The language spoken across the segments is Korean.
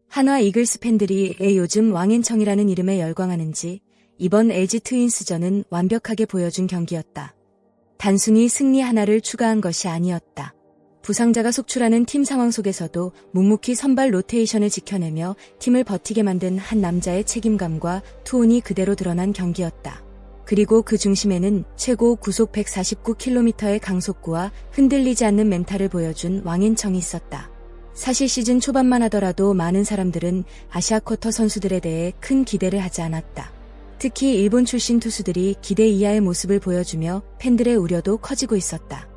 한화 이글스 팬들이 왜 요즘 왕앤청이라는 이름에 열광하는지 이번 LG 트윈스전은 완벽하게 보여준 경기였다. 단순히 승리 하나를 추가한 것이 아니었다. 부상자가 속출하는 팀 상황 속에서도 묵묵히 선발 로테이션을 지켜내며 팀을 버티게 만든 한 남자의 책임감과 투혼이 그대로 드러난 경기였다. 그리고 그 중심에는 최고 구속 149km의 강속구와 흔들리지 않는 멘탈을 보여준 왕앤청이 있었다. 사실 시즌 초반만 하더라도 많은 사람들은 아시아 쿼터 선수들에 대해 큰 기대를 하지 않았다. 특히 일본 출신 투수들이 기대 이하의 모습을 보여주며 팬들의 우려도 커지고 있었다.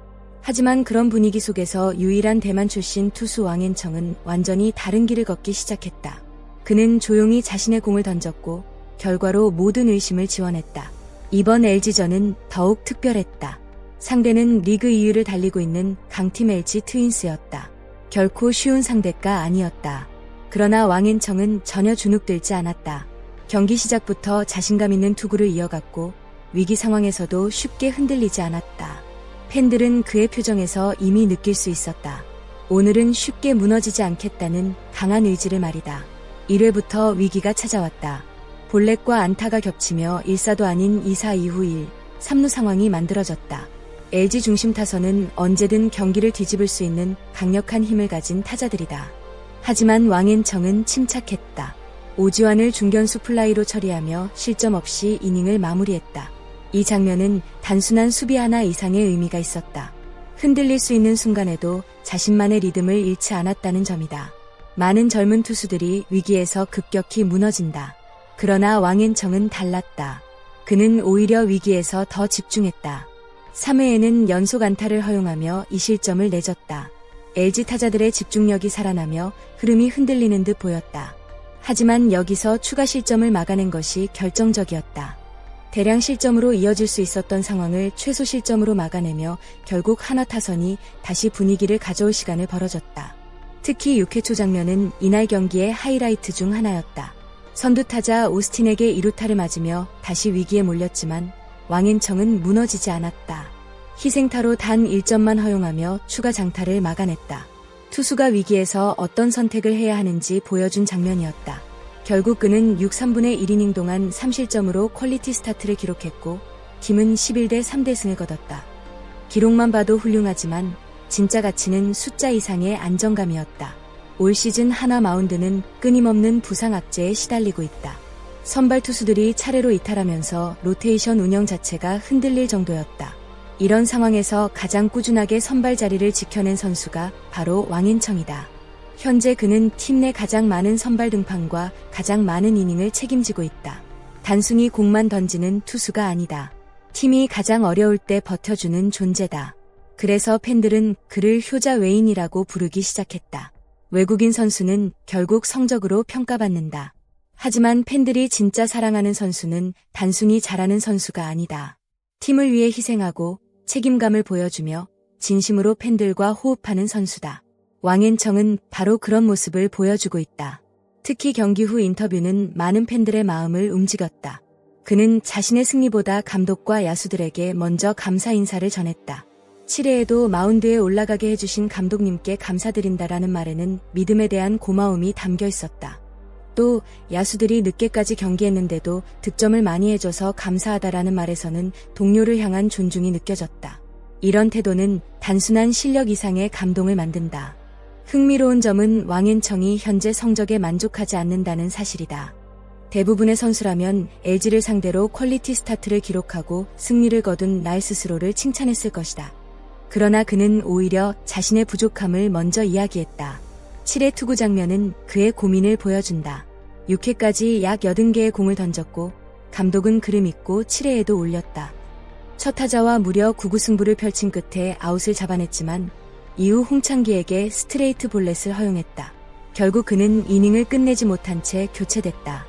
하지만 그런 분위기 속에서 유일한 대만 출신 투수 왕앤청은 완전히 다른 길을 걷기 시작했다. 그는 조용히 자신의 공을 던졌고 결과로 모든 의심을 지워냈다. 이번 LG전은 더욱 특별했다. 상대는 리그 2위를 달리고 있는 강팀 LG 트윈스였다. 결코 쉬운 상대가 아니었다. 그러나 왕앤청은 전혀 주눅들지 않았다. 경기 시작부터 자신감 있는 투구를 이어갔고 위기 상황에서도 쉽게 흔들리지 않았다. 팬들은 그의 표정에서 이미 느낄 수 있었다. 오늘은 쉽게 무너지지 않겠다는 강한 의지를 말이다. 1회부터 위기가 찾아왔다. 볼넷과 안타가 겹치며 1사도 아닌 2사 이후 1, 3루 상황이 만들어졌다. LG 중심 타선은 언제든 경기를 뒤집을 수 있는 강력한 힘을 가진 타자들이다. 하지만 왕앤청은 침착했다. 오지환을 중견수 플라이로 처리하며 실점 없이 이닝을 마무리했다. 이 장면은 단순한 수비 하나 이상의 의미가 있었다. 흔들릴 수 있는 순간에도 자신만의 리듬을 잃지 않았다는 점이다. 많은 젊은 투수들이 위기에서 급격히 무너진다. 그러나 왕앤청은 달랐다. 그는 오히려 위기에서 더 집중했다. 3회에는 연속 안타를 허용하며 2실점을 내줬다. LG 타자들의 집중력이 살아나며 흐름이 흔들리는 듯 보였다. 하지만 여기서 추가 실점을 막아낸 것이 결정적이었다. 대량 실점으로 이어질 수 있었던 상황을 최소 실점으로 막아내며 결국 한화 타선이 다시 분위기를 가져올 시간을 벌어줬다. 특히 6회 초 장면은 이날 경기의 하이라이트 중 하나였다. 선두 타자 오스틴에게 2루타를 맞으며 다시 위기에 몰렸지만 왕앤청은 무너지지 않았다. 희생타로 단 1점만 허용하며 추가 장타를 막아냈다. 투수가 위기에서 어떤 선택을 해야 하는지 보여준 장면이었다. 결국 그는 6, 3분의 1이닝 동안 3실점으로 퀄리티 스타트를 기록했고 팀은 11대 3대승을 거뒀다. 기록만 봐도 훌륭하지만 진짜 가치는 숫자 이상의 안정감이었다. 올 시즌 한화 마운드는 끊임없는 부상 악재에 시달리고 있다. 선발 투수들이 차례로 이탈하면서 로테이션 운영 자체가 흔들릴 정도였다. 이런 상황에서 가장 꾸준하게 선발 자리를 지켜낸 선수가 바로 왕앤청이다. 현재 그는 팀 내 가장 많은 선발 등판과 가장 많은 이닝을 책임지고 있다. 단순히 공만 던지는 투수가 아니다. 팀이 가장 어려울 때 버텨주는 존재다. 그래서 팬들은 그를 효자 외인이라고 부르기 시작했다. 외국인 선수는 결국 성적으로 평가받는다. 하지만 팬들이 진짜 사랑하는 선수는 단순히 잘하는 선수가 아니다. 팀을 위해 희생하고 책임감을 보여주며 진심으로 팬들과 호흡하는 선수다. 왕앤청은 바로 그런 모습을 보여주고 있다. 특히 경기 후 인터뷰는 많은 팬들의 마음을 움직였다. 그는 자신의 승리보다 감독과 야수들에게 먼저 감사 인사를 전했다. 7회에도 마운드에 올라가게 해주신 감독님께 감사드린다라는 말에는 믿음에 대한 고마움이 담겨 있었다. 또 야수들이 늦게까지 경기했는데도 득점을 많이 해줘서 감사하다라는 말에서는 동료를 향한 존중이 느껴졌다. 이런 태도는 단순한 실력 이상의 감동을 만든다. 흥미로운 점은 왕앤청이 현재 성적에 만족하지 않는다는 사실이다. 대부분의 선수라면 LG를 상대로 퀄리티 스타트를 기록하고 승리를 거둔 날 스스로를 칭찬했을 것이다. 그러나 그는 오히려 자신의 부족함을 먼저 이야기했다. 7회 투구 장면은 그의 고민을 보여준다. 6회까지 약 80개의 공을 던졌고 감독은 그를 믿고 7회에도 올렸다. 첫 타자와 무려 9구 승부를 펼친 끝에 아웃을 잡아냈지만 이후 홍창기에게 스트레이트 볼넷을 허용했다. 결국 그는 이닝을 끝내지 못한 채 교체됐다.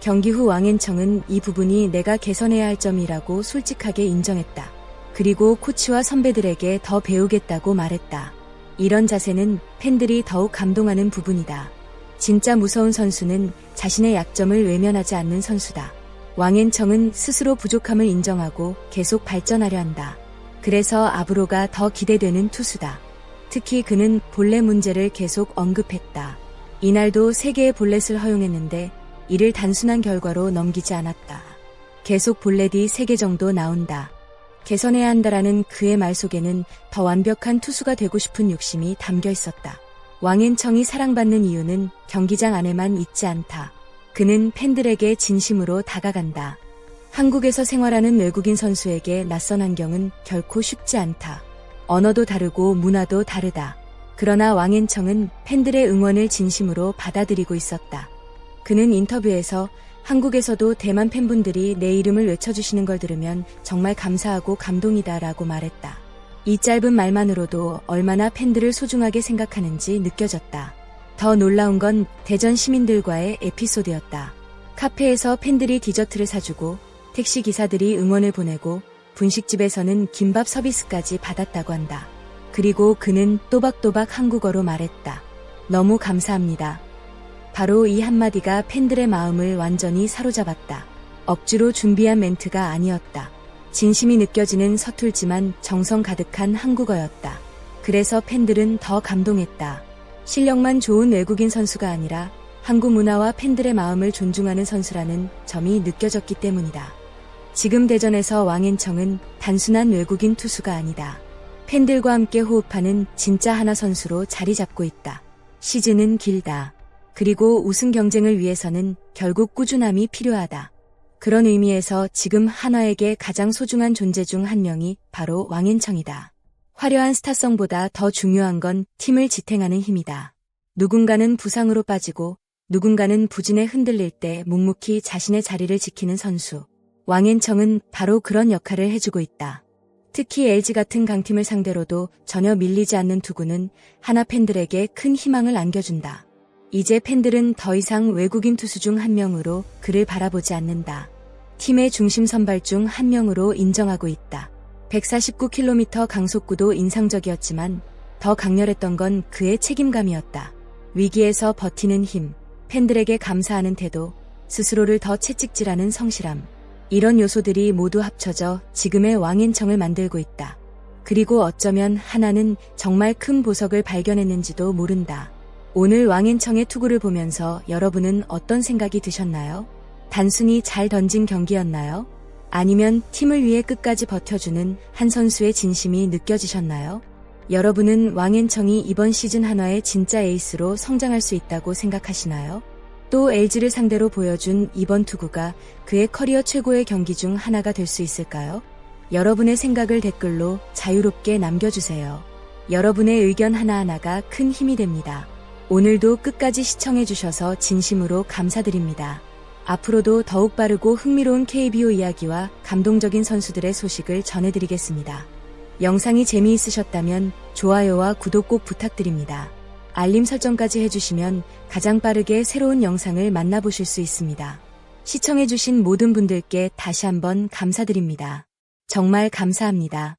경기 후 왕앤청은 이 부분이 내가 개선해야 할 점이라고 솔직하게 인정했다. 그리고 코치와 선배들에게 더 배우겠다고 말했다. 이런 자세는 팬들이 더욱 감동하는 부분이다. 진짜 무서운 선수는 자신의 약점을 외면하지 않는 선수다. 왕앤청은 스스로 부족함을 인정하고 계속 발전하려 한다. 그래서 앞으로가 더 기대되는 투수다. 특히 그는 볼넷 문제를 계속 언급했다. 이날도 3개의 볼넷을 허용했는데 이를 단순한 결과로 넘기지 않았다. 계속 볼넷이 3개 정도 나온다. 개선해야 한다라는 그의 말 속에는 더 완벽한 투수가 되고 싶은 욕심이 담겨 있었다. 왕앤청이 사랑받는 이유는 경기장 안에만 있지 않다. 그는 팬들에게 진심으로 다가간다. 한국에서 생활하는 외국인 선수에게 낯선 환경은 결코 쉽지 않다. 언어도 다르고 문화도 다르다. 그러나 왕앤청은 팬들의 응원을 진심으로 받아들이고 있었다. 그는 인터뷰에서 한국에서도 대만 팬분들이 내 이름을 외쳐주시는 걸 들으면 정말 감사하고 감동이다라고 말했다. 이 짧은 말만으로도 얼마나 팬들을 소중하게 생각하는지 느껴졌다. 더 놀라운 건 대전 시민들과의 에피소드였다. 카페에서 팬들이 디저트를 사주고 택시 기사들이 응원을 보내고 분식집에서는 김밥 서비스까지 받았다고 한다. 그리고 그는 또박또박 한국어로 말했다. 너무 감사합니다. 바로 이 한마디가 팬들의 마음을 완전히 사로잡았다. 억지로 준비한 멘트가 아니었다. 진심이 느껴지는 서툴지만 정성 가득한 한국어였다. 그래서 팬들은 더 감동했다. 실력만 좋은 외국인 선수가 아니라 한국 문화와 팬들의 마음을 존중하는 선수라는 점이 느껴졌기 때문이다. 지금 대전에서 왕앤청은 단순한 외국인 투수가 아니다. 팬들과 함께 호흡하는 진짜 하나 선수로 자리 잡고 있다. 시즌은 길다. 그리고 우승 경쟁을 위해서는 결국 꾸준함이 필요하다. 그런 의미에서 지금 한화에게 가장 소중한 존재 중 한 명이 바로 왕앤청이다. 화려한 스타성보다 더 중요한 건 팀을 지탱하는 힘이다. 누군가는 부상으로 빠지고 누군가는 부진에 흔들릴 때 묵묵히 자신의 자리를 지키는 선수. 왕앤청은 바로 그런 역할을 해주고 있다. 특히 LG 같은 강팀을 상대로도 전혀 밀리지 않는 투구는 한화 팬들에게 큰 희망을 안겨준다. 이제 팬들은 더 이상 외국인 투수 중 한 명으로 그를 바라보지 않는다. 팀의 중심 선발 중 한 명으로 인정하고 있다. 149km 강속구도 인상적이었지만 더 강렬했던 건 그의 책임감이었다. 위기에서 버티는 힘, 팬들에게 감사하는 태도, 스스로를 더 채찍질하는 성실함. 이런 요소들이 모두 합쳐져 지금의 왕앤청을 만들고 있다. 그리고 어쩌면 하나는 정말 큰 보석을 발견했는지도 모른다. 오늘 왕앤청의 투구를 보면서 여러분은 어떤 생각이 드셨나요? 단순히 잘 던진 경기였나요? 아니면 팀을 위해 끝까지 버텨주는 한 선수의 진심이 느껴지셨나요? 여러분은 왕앤청이 이번 시즌 한화의 진짜 에이스로 성장할 수 있다고 생각하시나요? 또 LG를 상대로 보여준 이번 투구가 그의 커리어 최고의 경기 중 하나가 될 수 있을까요? 여러분의 생각을 댓글로 자유롭게 남겨주세요. 여러분의 의견 하나하나가 큰 힘이 됩니다. 오늘도 끝까지 시청해주셔서 진심으로 감사드립니다. 앞으로도 더욱 빠르고 흥미로운 KBO 이야기와 감동적인 선수들의 소식을 전해드리겠습니다. 영상이 재미있으셨다면 좋아요와 구독 꼭 부탁드립니다. 알림 설정까지 해주시면 가장 빠르게 새로운 영상을 만나보실 수 있습니다. 시청해주신 모든 분들께 다시 한번 감사드립니다. 정말 감사합니다.